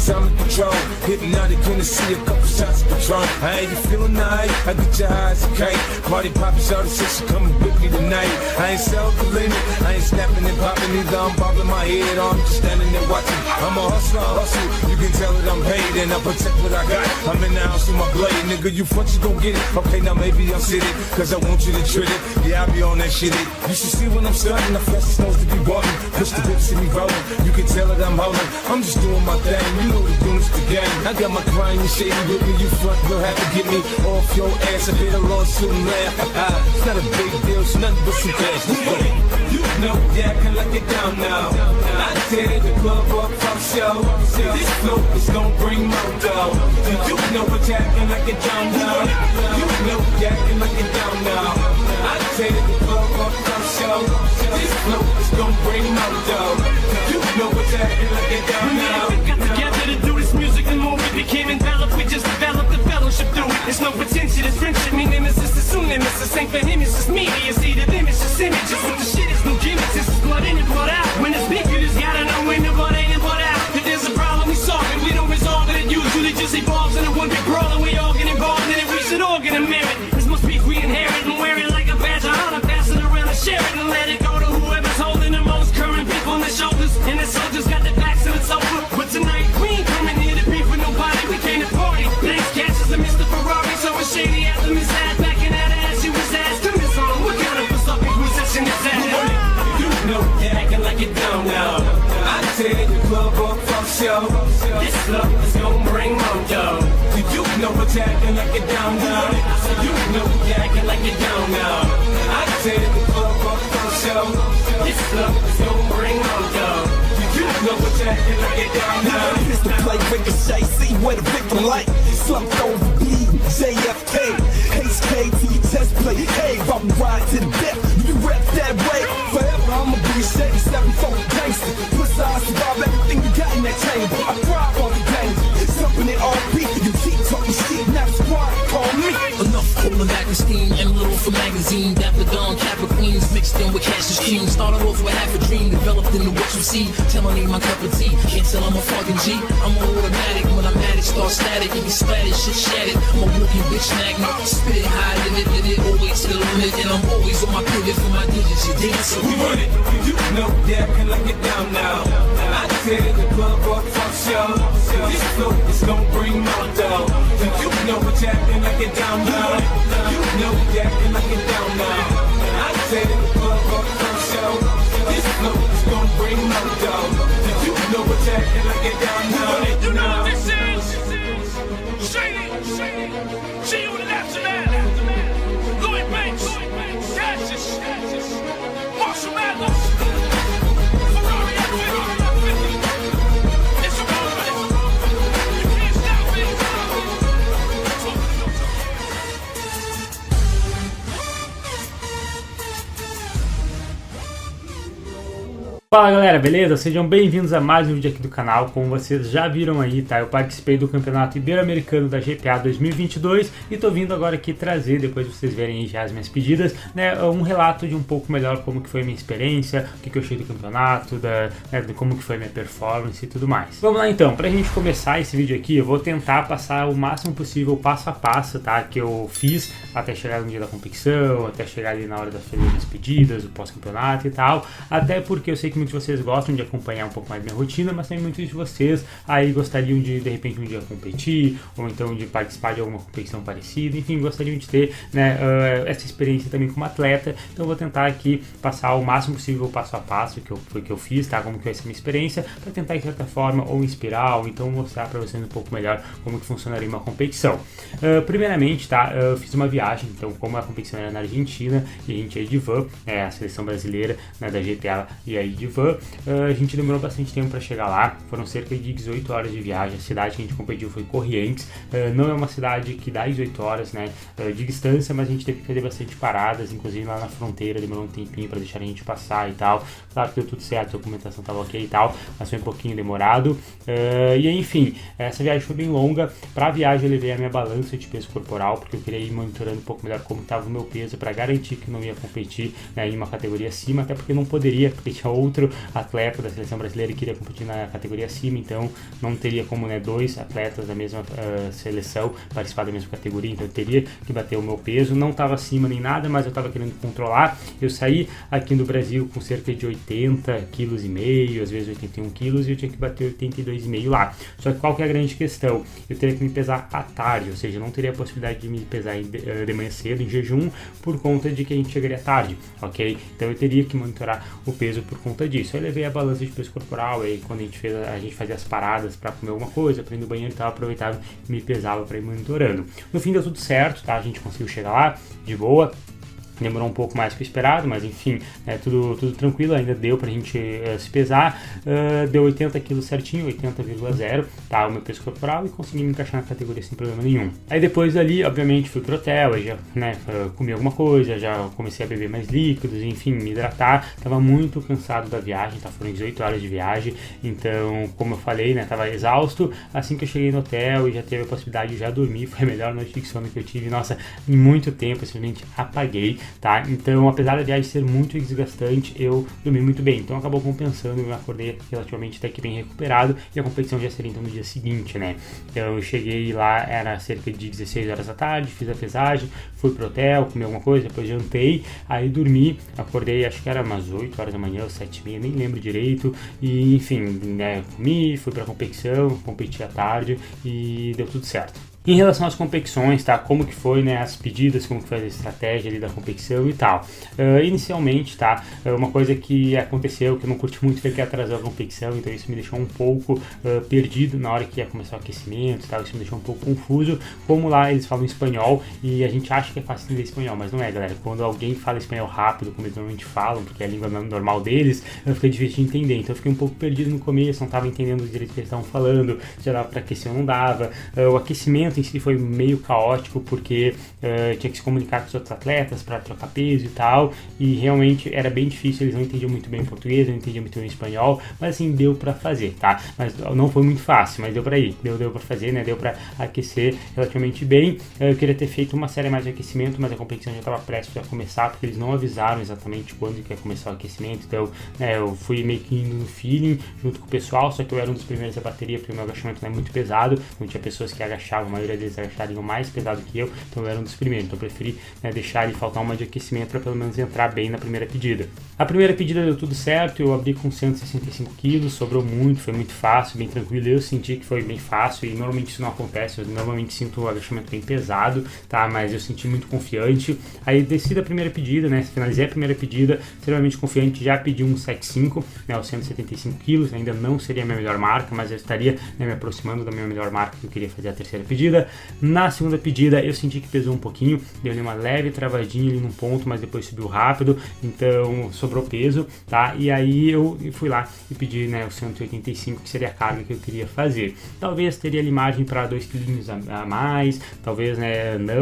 time to control. Hypnotic in the sea, a couple shots of Patron. I ain't you feeling nice, I get your eyes a kite. Party poppin', shawty says she coming with me tonight. I ain't self-believing, I ain't snapping and popping either. I'm bobbing my head, or I'm just standing there watching. I'm a hustler, I hustle, you can tell that I'm paid and I protect what I got. I'm in the house with my blade, nigga, you front, you gon' get it. Okay, now maybe I'm sitting, cause I want you to treat it. Yeah, I be on that shit. You should see when I'm starting, the fastest nose to be walking. Push the whips in me rolling, you can tell that I'm holding. I'm just doing my thing, you know the doing the game. I got my grind and shady with me, you front will have to get me off your ass. I hit a lawsuit and laugh. It's not a big deal, it's nothing but some cash. You know you acting like you're down now. I tear the club up from show. This flow is gon' bring more dough. You know you're acting like you're down now. You know you're acting like you're down now. I tear the club up from show. This flow is gon' bring more dough. You know you're acting like you're down now. We got together to do this music, the more we became enveloped, we just developed the fellowship through it. There's no pretension, it's friendship, me nemesis, assume nemesis. Ain't for him, it's just me, it's either them, it's just images. With the shit, it's no gimmicks, it's just blood in and blood out. When it's big, you just gotta know when the blood ain't and blood out. If there's a problem, we solve it, we don't resolve it. It usually just evolves into one big brawl, and we all get involved in it. We should all get a merit. This must be we inherit and wear it like a badge of honor. Pass it around and share it and let it go to whoever's holding the most current beef on their shoulders. And the soldiers got their backs and it's over. But tonight, we ain't coming here to beef with nobody. We came to party. Thanks, catches a Mr. Ferrari, so it's shady after Miss Ass backing that ass. You was asked to miss on. What kind of fucking possession is that? You know you're acting like you're down now. I tear the club up from show. This love is gon' bring mojo. You know you're acting like you're down now. You know you're acting like you're down now. I tear the club up from show. This love is gon' bring mojo. You know you're acting like you're down now. Mr. Play Ricochet, see where the victim like. Slumped over, bleed, JFK. HK to your chest plate. Hey, I'm riding to the death. You rep that way. Forever I'ma be a shady 7-4 gangster. Plus I survive everything you got in that chamber. I thrive on the danger. Something in RP. You keep talking shit, now squad, call me. Enough pulling back and steam, and little for magazine. Dapper Dawn, Kappa Queens, mixed in with Cassius King. Started off with half a dream, developed into what you see. Tell I need my cup of tea, can't tell I'm a fucking G. I'm an automatic, when I'm at it, start static. It be splatted, shit shattered. I'm a walking bitch magnet, spit it high, limit, always to the limit. And I'm always on my pivot for my digits, you dig it? So we run it, you know you're acting like you're down now. I tear the club up from show. This flow is gon' bring more dough. You know you're acting like you're down now. You know you're acting like you're down now. I tear the club up from show. This flow is gon' bring more dough. You know you're acting like you're down now. You know what this is? Shady, see you in the aftermath. Lloyd Banks, Cassius, Marshall Mathers, Ferrari F50. It's a moment. You can't stop me. Fala galera, beleza? Sejam bem-vindos a mais um vídeo aqui do canal. Como vocês já viram aí, tá? Eu participei do Campeonato Ibero-Americano da GPA 2022 e tô vindo agora aqui trazer, depois de vocês verem aí já as minhas pedidas, né, um relato de um pouco melhor como que foi a minha experiência, o que eu achei do campeonato, de como que foi a minha performance e tudo mais. Vamos lá então, pra gente começar esse vídeo aqui, eu vou tentar passar o máximo possível passo a passo, tá? Que eu fiz até chegar no dia da competição, até chegar ali na hora das pedidas, o pós-campeonato e tal, até porque eu sei que muitos de vocês gostam de acompanhar um pouco mais minha rotina, mas também muitos de vocês aí gostariam de repente um dia competir, ou então de participar de alguma competição parecida, enfim, gostariam de ter, né, essa experiência também como atleta. Então eu vou tentar aqui passar o máximo possível o passo a passo que eu fiz, tá? Como que vai ser a minha experiência, para tentar de certa forma ou inspirar, ou então mostrar para vocês um pouco melhor como que funcionaria uma competição. Primeiramente, tá? Eu fiz uma viagem, então como a competição era na Argentina e a gente é de van, a seleção brasileira, né, da GTA e aí de van, a gente demorou bastante tempo para chegar lá, foram cerca de 18 horas de viagem. A cidade que a gente competiu foi Corrientes, não é uma cidade que dá 18 horas, né, de distância, mas a gente teve que fazer bastante paradas, inclusive lá na fronteira demorou um tempinho para deixar a gente passar e tal. Claro que deu tudo certo, a documentação estava ok e tal, mas foi um pouquinho demorado. E enfim, essa viagem foi bem longa. Para a viagem eu levei a minha balança de peso corporal, porque eu queria ir monitorando um pouco melhor como estava o meu peso, para garantir que não ia competir, né, em uma categoria acima, até porque não poderia, porque tinha outros outro atleta da seleção brasileira que queria competir na categoria acima, então não teria como, né, 2 atletas da mesma seleção participar da mesma categoria, então eu teria que bater o meu peso. Não estava acima nem nada, mas eu estava querendo controlar. Eu saí aqui no Brasil com cerca de 80,5 kg, às vezes 81 kg, e eu tinha que bater 82,5 lá. Só que qual que é a grande questão? Eu teria que me pesar à tarde, ou seja, não teria a possibilidade de me pesar de manhã cedo, em jejum, por conta de que a gente chegaria tarde, ok? Então eu teria que monitorar o peso por conta disso. Eu levei a balança de peso corporal, aí quando a gente fazia as paradas para comer alguma coisa, para ir no banheiro e tal, aproveitava e me pesava para ir monitorando. No fim deu tudo certo, tá? A gente conseguiu chegar lá de boa. Demorou um pouco mais que o esperado, mas enfim, tudo tranquilo, ainda deu pra gente se pesar, deu 80 kg certinho, 80,0, tá, o meu peso corporal, e consegui me encaixar na categoria sem problema nenhum. Aí depois dali, obviamente, fui pro hotel, aí já, comi alguma coisa, já comecei a beber mais líquidos, enfim, me hidratar, tava muito cansado da viagem, tá, foram 18 horas de viagem, então, como eu falei, tava exausto. Assim que eu cheguei no hotel e já teve a possibilidade de já dormir, foi a melhor noite de sono que eu tive, nossa, em muito tempo, eu simplesmente apaguei. Tá? Então, apesar da viagem ser muito desgastante, eu dormi muito bem, então acabou compensando, eu acordei relativamente até que bem recuperado, e a competição já seria então no dia seguinte, né? Então eu cheguei lá, era cerca de 16 horas da tarde, fiz a pesagem, fui pro hotel, comi alguma coisa, depois jantei, aí dormi, acordei, acho que era umas 8 horas da manhã, ou 7h30, nem lembro direito, e enfim, comi, fui pra competição, competi à tarde e deu tudo certo. Em relação às competições, tá? Como que foi, as pedidas, como que foi a estratégia ali da competição e tal. Inicialmente, tá? Uma coisa que aconteceu, que eu não curti muito, foi que atrasou a competição, então isso me deixou um pouco perdido na hora que ia começar o aquecimento e tal, isso me deixou um pouco confuso. Como lá eles falam espanhol, e a gente acha que é fácil entender espanhol, mas não é, galera. Quando alguém fala espanhol rápido, como eles normalmente falam, porque é a língua normal deles, fica difícil de entender. Então eu fiquei um pouco perdido no começo, não estava entendendo direito o que eles estavam falando, se dava para aquecer ou não dava. O aquecimento em si foi meio caótico, porque tinha que se comunicar com os outros atletas para trocar peso e tal, e realmente era bem difícil, eles não entendiam muito bem português, não entendiam muito bem espanhol, mas assim, deu para fazer, tá? Mas não foi muito fácil, mas deu para ir, deu para fazer, deu para aquecer relativamente bem. Eu queria ter feito uma série mais de aquecimento, mas a competição já estava prestes a começar, porque eles não avisaram exatamente quando que ia começar o aquecimento, então eu fui meio que indo no feeling, junto com o pessoal, só que eu era um dos primeiros da bateria, porque o meu agachamento não é muito pesado, não tinha pessoas que agachavam, a maioria deles agachariam mais pesado que eu, então eu era um dos primeiros, então eu preferi deixar ele faltar uma de aquecimento para pelo menos entrar bem na primeira pedida. A primeira pedida deu tudo certo, eu abri com 165 kg, sobrou muito, foi muito fácil, bem tranquilo, eu senti que foi bem fácil, e normalmente isso não acontece, eu normalmente sinto o agachamento bem pesado, tá, mas eu senti muito confiante. Aí desci da primeira pedida, finalizei a primeira pedida, extremamente confiante, já pedi um 7,5, os 175 kg, ainda não seria a minha melhor marca, mas eu estaria me aproximando da minha melhor marca que eu queria fazer a terceira pedida. Na segunda pedida eu senti que pesou um pouquinho, deu uma leve travadinha ali num ponto, mas depois subiu rápido, então sobrou peso, tá? E aí eu fui lá e pedi o 185, que seria a carga que eu queria fazer. Talvez teria ali margem para 2 quilinhos a mais, talvez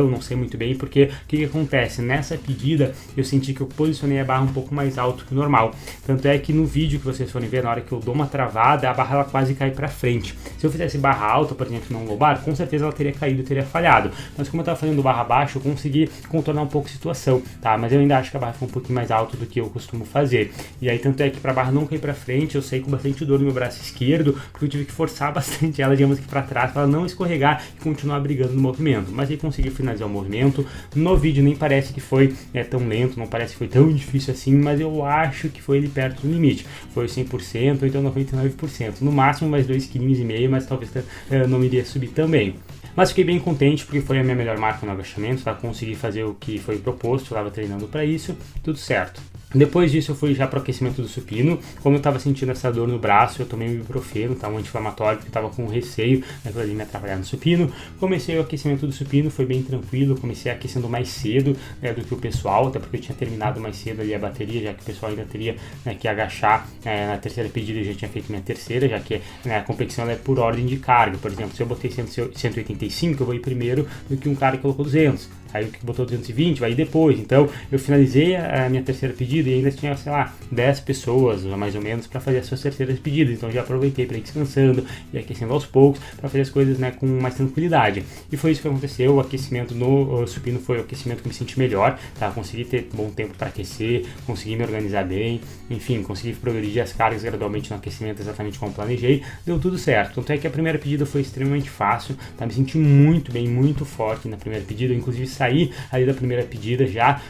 não sei muito bem, porque o que acontece? Nessa pedida eu senti que eu posicionei a barra um pouco mais alto que o normal, tanto é que no vídeo que vocês forem ver, na hora que eu dou uma travada, a barra ela quase cai para frente. Se eu fizesse barra alta, por exemplo, no lombar, com certeza ela teria caído, teria falhado, mas como eu estava fazendo barra baixa, eu consegui contornar um pouco a situação, tá? Mas eu ainda acho que a barra foi um pouquinho mais alta do que eu costumo fazer, e aí tanto é que para a barra não cair para frente, eu saí com bastante dor no meu braço esquerdo, porque eu tive que forçar bastante ela, digamos que para trás, para ela não escorregar e continuar brigando no movimento, mas aí consegui finalizar o movimento. No vídeo nem parece que foi tão lento, não parece que foi tão difícil assim, mas eu acho que foi ali perto do limite, foi 100%, ou então 99%, no máximo mais 2,5 kg, mas talvez não iria subir também. Mas fiquei bem contente porque foi a minha melhor marca no agachamento, tá? Consegui fazer o que foi proposto, eu estava treinando para isso, tudo certo. Depois disso eu fui já para o aquecimento do supino. Como eu estava sentindo essa dor no braço, eu tomei um ibuprofeno, tá? Um anti-inflamatório, porque estava com receio de me atrapalhar no supino. Comecei o aquecimento do supino, foi bem tranquilo, comecei aquecendo mais cedo do que o pessoal, até porque eu tinha terminado mais cedo ali a bateria, já que o pessoal ainda teria que agachar na terceira pedida, eu já tinha feito minha terceira, já que a competição é por ordem de carga. Por exemplo, se eu botei 185, eu vou ir primeiro do que um cara que colocou 200. aí o que botou 220 vai ir depois. Então eu finalizei a minha terceira pedida e ainda tinha, sei lá, 10 pessoas, mais ou menos, para fazer as suas terceiras pedidas. Então já aproveitei para ir descansando e aquecendo aos poucos, para fazer as coisas, né, com mais tranquilidade. E foi isso que aconteceu. O aquecimento no supino foi o aquecimento que me senti melhor, tá? Consegui ter bom tempo para aquecer, consegui me organizar bem, enfim, consegui progredir as cargas gradualmente no aquecimento exatamente como planejei, deu tudo certo. Tanto é que a primeira pedida foi extremamente fácil, tá? Me senti muito bem, muito forte na primeira pedida. Eu, inclusive, saí ali da primeira pedida já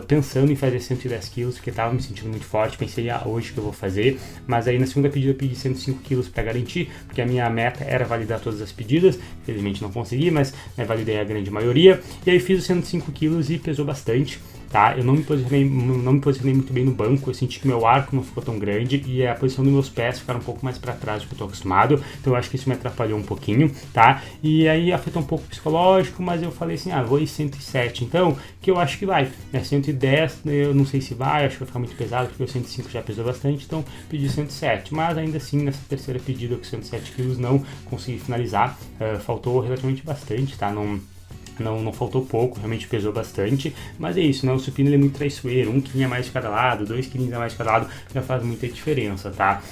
pensando em fazer 110 quilos, porque estava me sentindo muito forte. Pensei, hoje que eu vou fazer, mas aí na segunda pedida eu pedi 105 quilos para garantir, porque a minha meta era validar todas as pedidas. Infelizmente não consegui, mas validei a grande maioria, e aí fiz os 105 quilos e pesou bastante. Tá? Eu não me posicionei muito bem no banco, eu senti que meu arco não ficou tão grande e a posição dos meus pés ficaram um pouco mais para trás do que eu estou acostumado, então eu acho que isso me atrapalhou um pouquinho, tá? E aí afetou um pouco o psicológico, mas eu falei assim, vou ir 107, então, que eu acho que vai, né? 110, eu não sei se vai, acho que vai ficar muito pesado, porque o 105 já pesou bastante, então pedi 107, mas ainda assim, nessa terceira pedida com 107 quilos não consegui finalizar, faltou relativamente bastante, tá? Não faltou pouco, realmente pesou bastante, mas é isso, né? O supino ele é muito traiçoeiro, 1 quilinho a mais de cada lado, 2 quilinhos a mais de cada lado, já faz muita diferença, tá?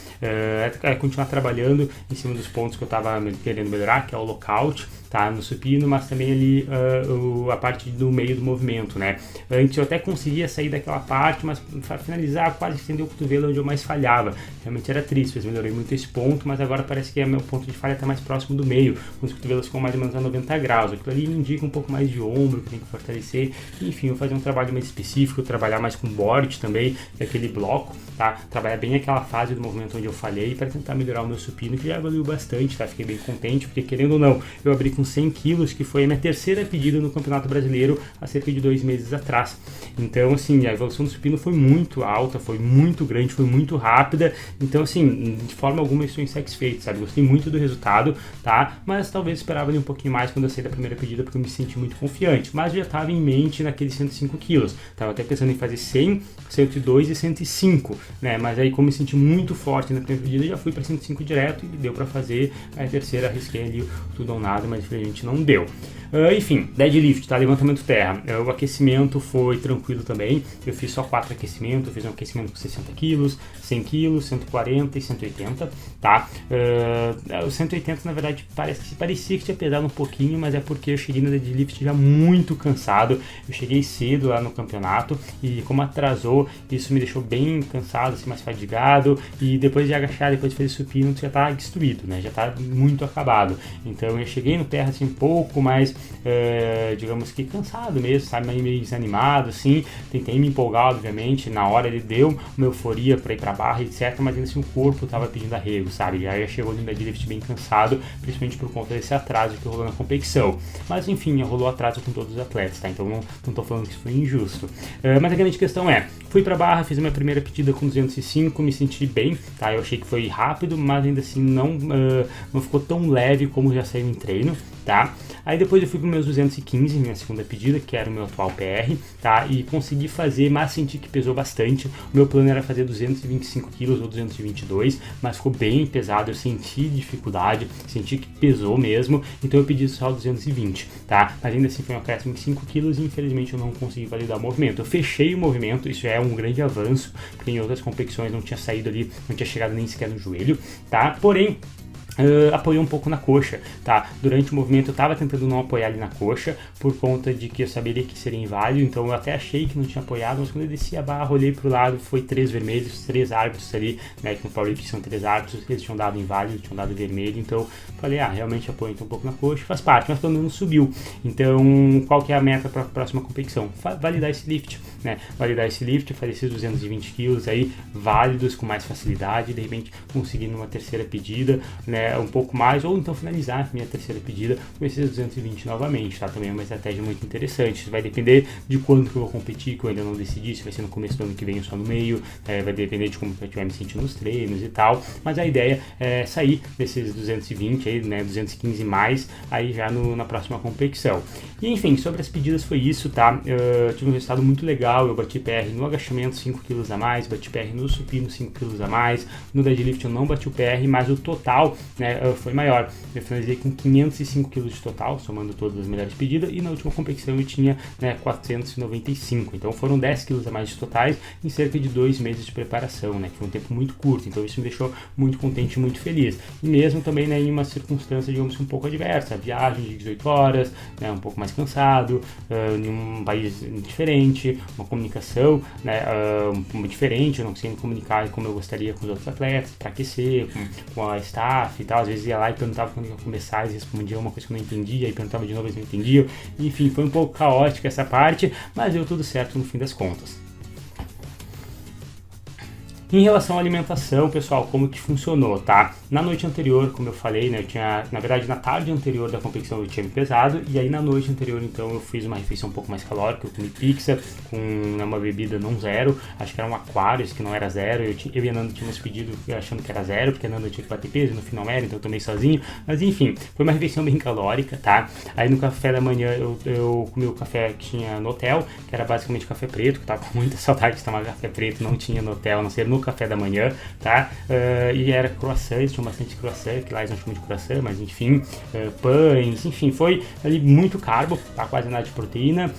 Continuar trabalhando em cima dos pontos que eu tava querendo melhorar, que é o lockout, tá, no supino, mas também ali a parte do meio do movimento, né? Antes eu até conseguia sair daquela parte, mas para finalizar quase estender o cotovelo onde eu mais falhava. Realmente era triste, eu melhorei muito esse ponto, mas agora parece que meu ponto de falha está mais próximo do meio, os cotovelos ficam mais ou menos a 90 graus. Aquilo ali me indica um pouco mais de ombro, que tem que fortalecer. Enfim, eu vou fazer um trabalho mais específico, trabalhar mais com board também, que é aquele bloco, tá? Trabalhar bem aquela fase do movimento onde eu falhei para tentar melhorar o meu supino, que já evoluiu bastante, tá? Fiquei bem contente, porque querendo ou não, eu abri com 100 quilos, que foi a minha terceira pedida no Campeonato Brasileiro há cerca de 2 meses atrás. Então, assim, a evolução do supino foi muito alta, foi muito grande, foi muito rápida. Então, assim, de forma alguma eu estou insatisfeito, sabe? Gostei muito do resultado, tá? Mas talvez esperava ali um pouquinho mais quando eu saí da primeira pedida, porque eu me senti muito confiante. Mas já estava em mente naqueles 105 quilos. Tava até pensando em fazer 100, 102 e 105, né? Mas aí, como me senti muito forte na primeira pedida, já fui para 105 direto e deu para fazer. A terceira arrisquei ali tudo ou nada, mas infelizmente não deu. Enfim, deadlift, tá? Levantamento terra. O aquecimento foi tranquilo também. Eu fiz só 4 aquecimentos. Eu fiz um aquecimento com 60 quilos, 100 quilos, 140 e 180, tá? O 180, na verdade, parecia que tinha pesado um pouquinho, mas é porque eu cheguei no deadlift já muito cansado. Eu cheguei cedo lá no campeonato e como atrasou, isso me deixou bem cansado, assim, mais fadigado. E depois de agachar, depois de fazer supino, já tá destruído, né? Já tá muito acabado. Então eu cheguei no terra assim um pouco mais, digamos que cansado mesmo, sabe, meio desanimado, assim. Tentei me empolgar, obviamente, na hora ele deu uma euforia para ir pra barra, etc, mas ainda assim o corpo tava pedindo arrego, sabe, já chegou no deadlift bem cansado, principalmente por conta desse atraso que rolou na competição. Mas enfim, rolou atraso com todos os atletas, tá, então não tô falando que isso foi injusto. Mas a grande questão fui pra barra, fiz a minha primeira pedida com 205, me senti bem, tá, eu achei que foi rápido, mas ainda assim não ficou tão leve como já saiu em treino, tá. Aí depois eu fui para os meus 215, minha segunda pedida, que era o meu atual PR, tá? E consegui fazer, mas senti que pesou bastante. O meu plano era fazer 225 quilos ou 222, mas ficou bem pesado, eu senti dificuldade, senti que pesou mesmo, então eu pedi só 220, tá? Mas ainda assim foi um acréscimo de 5 quilos e infelizmente eu não consegui validar o movimento. Eu fechei o movimento, isso é um grande avanço, porque em outras competições não tinha saído ali, não tinha chegado nem sequer no joelho, tá? Porém, apoiou um pouco na coxa, tá? Durante o movimento eu tava tentando não apoiar ali na coxa, por conta de que eu saberia que seria inválido, então eu até achei que não tinha apoiado, mas quando eu desci a barra, olhei pro lado, foi 3 vermelhos, 3 árbitros ali, né, que no powerlifting são 3 árbitros, eles tinham dado inválido, tinham dado vermelho, então falei, realmente apoio então um pouco na coxa, faz parte, mas pelo menos subiu. Então, qual que é a meta para a próxima competição? Validar esse lift, né? Validar esse lift, fazer esses 220 quilos aí, válidos, com mais facilidade, de repente conseguir numa terceira pedida, né, um pouco mais, ou então finalizar minha terceira pedida com esses 220 novamente, tá? Também é uma estratégia muito interessante. Isso vai depender de quando que eu vou competir, que eu ainda não decidi, se vai ser no começo do ano que vem ou só no meio, vai depender de como eu estiver me sentindo nos treinos e tal, mas a ideia é sair desses 220 aí, né, 215 mais, aí já na próxima competição. E enfim, sobre as pedidas foi isso, tá? Eu tive um resultado muito legal, eu bati PR no agachamento 5 kg a mais, bati PR no supino 5 kg a mais, no deadlift eu não bati o PR, mas o total né, foi maior. Eu finalizei com 505 kg de total, somando todas as melhores pedidas, e na última competição eu tinha, né, 495. Então foram 10 kg a mais de totais em cerca de 2 meses de preparação, né, que foi um tempo muito curto. Então isso me deixou muito contente e muito feliz. E mesmo também, né, em uma circunstância, digamos, um pouco adversa, viagem de 18 horas, né, um pouco mais cansado, em um país diferente, uma comunicação, né, diferente, eu não conseguia me comunicar como eu gostaria com os outros atletas, para aquecer, com a staff e tal. Às vezes ia lá e perguntava quando ia começar, eles respondiam uma coisa que eu não entendia, e perguntava de novo, eles não entendiam. Enfim, foi um pouco caótica essa parte, mas deu tudo certo no fim das contas. Em relação à alimentação, pessoal, como que funcionou, tá? Na noite anterior, como eu falei, né, eu tinha, na verdade, na tarde anterior da competição eu tinha me pesado, e aí na noite anterior, então, eu fiz uma refeição um pouco mais calórica, eu comi pizza com, né, uma bebida não zero, acho que era um Aquarius, que não era zero, eu e a Nanda tínhamos pedido achando que era zero, porque a Nanda tinha que bater peso, no final era, então eu tomei sozinho, mas enfim, foi uma refeição bem calórica, tá? Aí no café da manhã eu comi o café que tinha no hotel, que era basicamente café preto, que eu tava com muita saudade de tomar café preto, não tinha no hotel, a não ser no café da manhã, tá? E era croissants, tinha bastante croissant, que lá eles não chamam de croissant, mas enfim, pães, enfim, foi ali muito carbo, tá? Quase nada de proteína,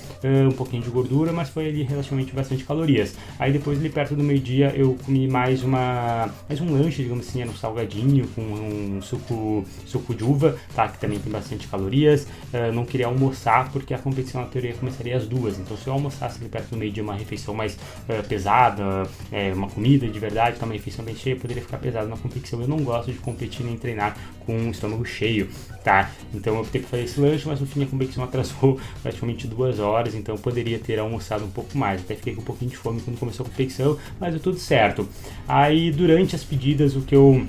um pouquinho de gordura, mas foi ali relativamente bastante calorias. Aí depois, ali perto do meio-dia, eu comi mais um lanche, digamos assim, era um salgadinho com um suco de uva, tá? Que também tem bastante calorias. Não queria almoçar, porque a competição na teoria começaria às 2, então se eu almoçasse ali perto do meio-dia uma refeição mais pesada, uma comida de verdade, uma refeição bem cheia, poderia ficar pesado na competição. Eu não gosto de competir nem treinar com o estômago cheio, tá? Então eu optei por fazer esse lanche, mas no fim a competição atrasou praticamente 2 horas, então eu poderia ter almoçado um pouco mais. Até fiquei com um pouquinho de fome quando começou a competição, mas deu tudo certo. Aí durante as pedidas o que eu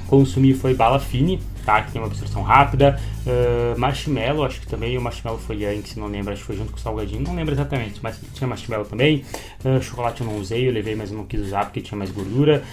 consumi foi bala fine, tá? Que tem uma absorção rápida, marshmallow, acho que também o marshmallow foi Yankees, não lembro, acho que foi junto com o salgadinho, não lembro exatamente, mas tinha marshmallow também. Chocolate eu não usei, eu levei, mas eu não quis usar porque tinha mais gordura.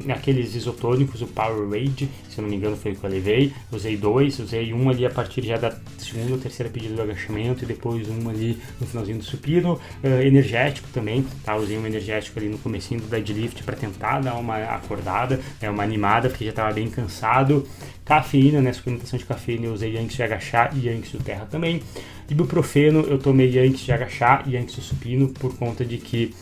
Aqueles isotônicos, o Powerade, se eu não me engano foi o que eu levei, usei 2, usei um ali a partir já da segunda ou terceira pedida do agachamento, e depois um ali no finalzinho do supino. Energético também, tá? Usei um energético ali no comecinho do deadlift para tentar dar uma acordada, uma animada, porque já estava bem cansado. Cafeína, né, suplementação de cafeína, eu usei Yankees de agachar e Yankees do terra também. Ibuprofeno, eu tomei Yankees de agachar e Yankees do supino, por conta de que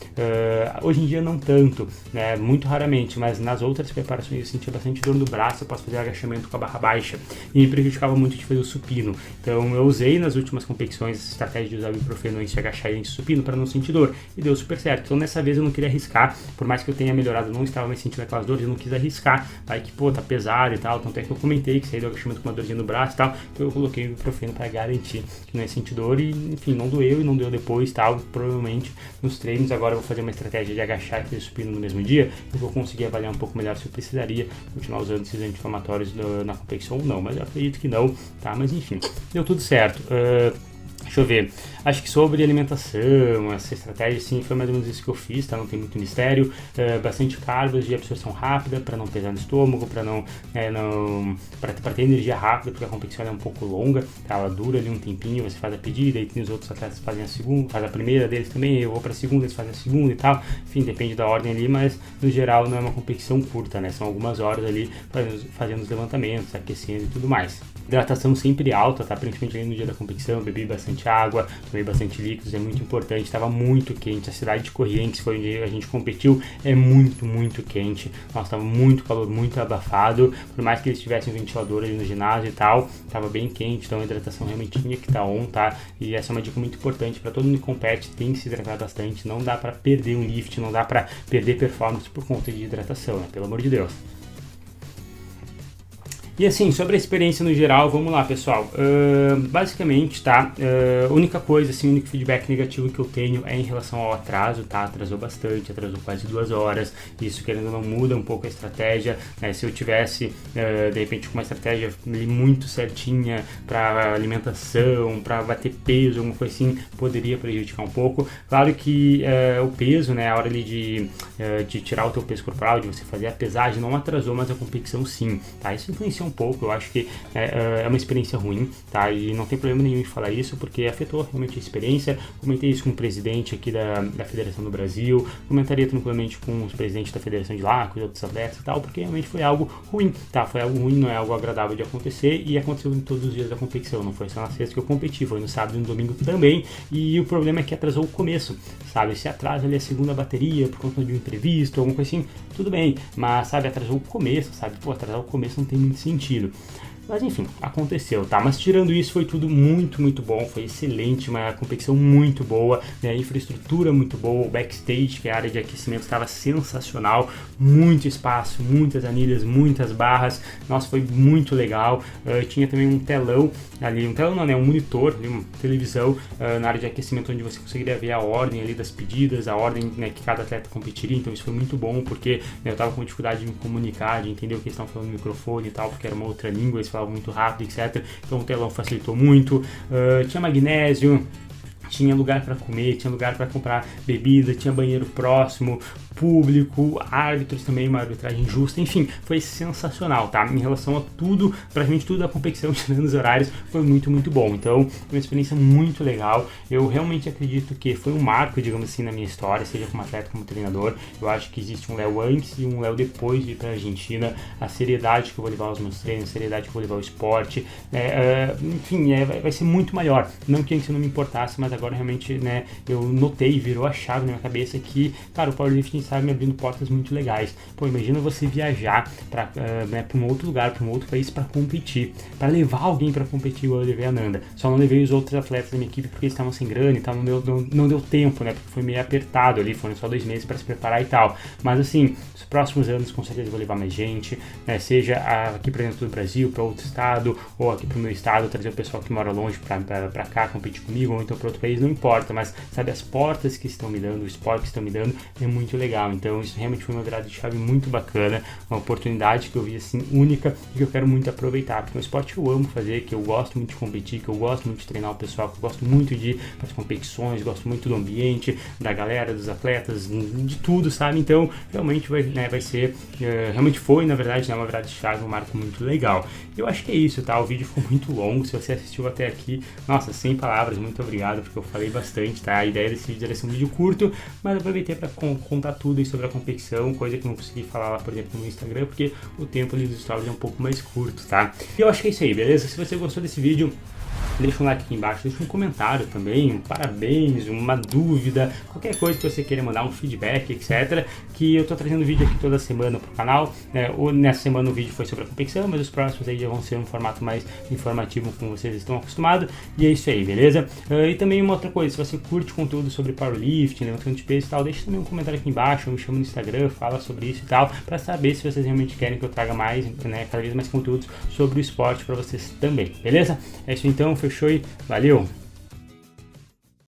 hoje em dia não tanto, né, muito raramente, mas nas outras preparações eu sentia bastante dor no braço, eu posso fazer agachamento com a barra baixa, e me prejudicava muito de fazer o supino. Então eu usei nas últimas competições essa estratégia de usar o ibuprofeno Yankees de agachar e Yankees do supino para não sentir dor, e deu super certo. Então nessa vez eu não queria arriscar, por mais que eu tenha melhorado, não estava mais sentindo aquelas dores, eu não quis arriscar, aí que pô, tá pesado e tal, tanto é que eu comentei que saí do agachamento com uma dorzinha no braço e tal, então eu coloquei o ibuprofeno para garantir que não ia sentir dor, e enfim, não doeu e não deu depois, tal. Provavelmente nos treinos agora eu vou fazer uma estratégia de agachar e fazer supino no mesmo dia, e vou conseguir avaliar um pouco melhor se eu precisaria continuar usando esses anti-inflamatórios na competição ou não, mas eu acredito que não, tá? Mas enfim, deu tudo certo. Deixa eu ver, acho que sobre alimentação, essa estratégia sim, foi mais ou menos isso que eu fiz, tá? Não tem muito mistério, bastante cargas de absorção rápida para não pesar no estômago, para ter energia rápida, porque a competição é um pouco longa, tá? Ela dura ali um tempinho, você faz a pedida, e tem os outros atletas que fazem a segunda, faz a primeira deles também, eu vou para a segunda, eles fazem a segunda e tal, enfim, depende da ordem ali, mas no geral não é uma competição curta, né? São algumas horas ali fazendo os levantamentos, aquecendo e tudo mais. Hidratação sempre alta, tá? Principalmente ali no dia da competição, bebi bastante água, tomei bastante líquidos, é muito importante. Estava muito quente, a cidade de Corrientes foi onde a gente competiu, é muito, muito quente. Nossa, estava muito calor, muito abafado, por mais que eles tivessem um ventilador ali no ginásio e tal, estava bem quente, então a hidratação realmente tinha que estar on, tá? E essa é uma dica muito importante para todo mundo que compete, tem que se hidratar bastante, não dá para perder um lift, não dá para perder performance por conta de hidratação, né? Pelo amor de Deus. E assim, sobre a experiência no geral, vamos lá, pessoal. Basicamente, tá? Única coisa, assim, o único feedback negativo que eu tenho é em relação ao atraso, tá? Atrasou bastante, atrasou quase 2 horas. Isso, querendo ou não, muda um pouco a estratégia, né? Se eu tivesse, de repente, com uma estratégia muito certinha para alimentação, para bater peso, alguma coisa assim, poderia prejudicar um pouco. Claro que o peso, né? A hora ali de tirar o teu peso corporal, de você fazer a pesagem, não atrasou, mas a competição sim, tá? Isso influencia um pouco, eu acho que é uma experiência ruim, tá? E não tem problema nenhum em falar isso, porque afetou realmente a experiência. Comentei isso com o presidente aqui da Federação do Brasil, comentaria tranquilamente com os presidentes da Federação de lá, com os outros atletas e tal, porque realmente foi algo ruim, tá? Foi algo ruim, não é algo agradável de acontecer, e aconteceu em todos os dias da competição, não foi só na sexta que eu competi, foi no sábado e no domingo também, e o problema é que atrasou o começo, sabe? Se atrasa ali a segunda bateria por conta de um imprevisto, alguma coisa assim, tudo bem, mas, sabe, atrasou o começo, sabe? Pô, atrasar o começo não tem muito sentido. Mas enfim, aconteceu, tá? Mas tirando isso, foi tudo muito, muito bom, foi excelente, uma competição muito boa, né? A infraestrutura muito boa, o backstage, que é a área de aquecimento, estava sensacional, muito espaço, muitas anilhas, muitas barras, nossa, foi muito legal. Tinha também um telão ali, um telão não, né? Um monitor, ali, uma televisão na área de aquecimento, onde você conseguiria ver a ordem ali das pedidas, a ordem, né, que cada atleta competiria, então isso foi muito bom, porque, né, eu tava com dificuldade de me comunicar, de entender o que eles estavam falando no microfone e tal, porque era uma outra língua, eles falavam muito rápido, etc. Então o telão facilitou muito. Tinha magnésio, tinha lugar para comer, tinha lugar para comprar bebida, tinha banheiro próximo, público, árbitros também, uma arbitragem justa, enfim, foi sensacional, tá? Em relação a tudo, praticamente tudo da competição, tirando os horários, foi muito, muito bom. Então, foi uma experiência muito legal. Eu realmente acredito que foi um marco, digamos assim, na minha história, seja como atleta, como treinador. Eu acho que existe um Léo antes e um Léo depois de ir para a Argentina. A seriedade que eu vou levar aos meus treinos, a seriedade que eu vou levar ao esporte, enfim, vai ser muito maior. Não que antes eu não me importasse, mas agora realmente, né, eu notei, virou a chave na minha cabeça que, cara, o powerlifting sabe me abrindo portas muito legais. Pô, imagina você viajar para um outro lugar, para um outro país para competir, para levar alguém para competir igual eu levei a Nanda. Só não levei os outros atletas da minha equipe porque eles estavam sem grana e tal, não deu tempo, né, porque foi meio apertado ali, foram só 2 meses para se preparar e tal. Mas assim, nos próximos anos com certeza eu vou levar mais gente, né, seja aqui para dentro do Brasil, para outro estado, ou aqui para o meu estado, trazer o pessoal que mora longe para cá competir comigo, ou então para outro país, não importa, mas sabe, as portas que estão me dando, o esporte que estão me dando é muito legal. Então isso realmente foi uma virada de chave muito bacana, uma oportunidade que eu vi assim única e que eu quero muito aproveitar, porque é um esporte que eu amo fazer, que eu gosto muito de competir, que eu gosto muito de treinar o pessoal, que eu gosto muito de ir para as competições, gosto muito do ambiente, da galera, dos atletas, de tudo, sabe? Então realmente vai ser, realmente foi, na verdade, né, uma virada de chave, um marco muito legal. Eu acho que é isso, tá? O vídeo ficou muito longo, se você assistiu até aqui, nossa, sem palavras, muito obrigado, porque eu falei bastante, tá? A ideia desse vídeo era ser um vídeo curto, mas eu aproveitei para contar tudo aí sobre a competição, coisa que eu não consegui falar lá, por exemplo, no Instagram, porque o tempo ali dos stories é um pouco mais curto, tá? E eu acho que é isso aí, beleza? Se você gostou desse vídeo, deixa um like aqui embaixo, deixa um comentário também, um parabéns, uma dúvida, qualquer coisa que você queira mandar, um feedback, etc. Que eu tô trazendo vídeo aqui toda semana pro canal, né? Nessa semana o vídeo foi sobre a competição, mas os próximos aí já vão ser um formato mais informativo, como vocês estão acostumados. E é isso aí, beleza? E também uma outra coisa, se você curte conteúdo sobre powerlifting, levantamento de peso e tal, deixa também um comentário aqui embaixo, me chama no Instagram, fala sobre isso e tal, para saber se vocês realmente querem que eu traga mais, né, cada vez mais conteúdos sobre o esporte para vocês também, beleza? É isso então, fechou e valeu!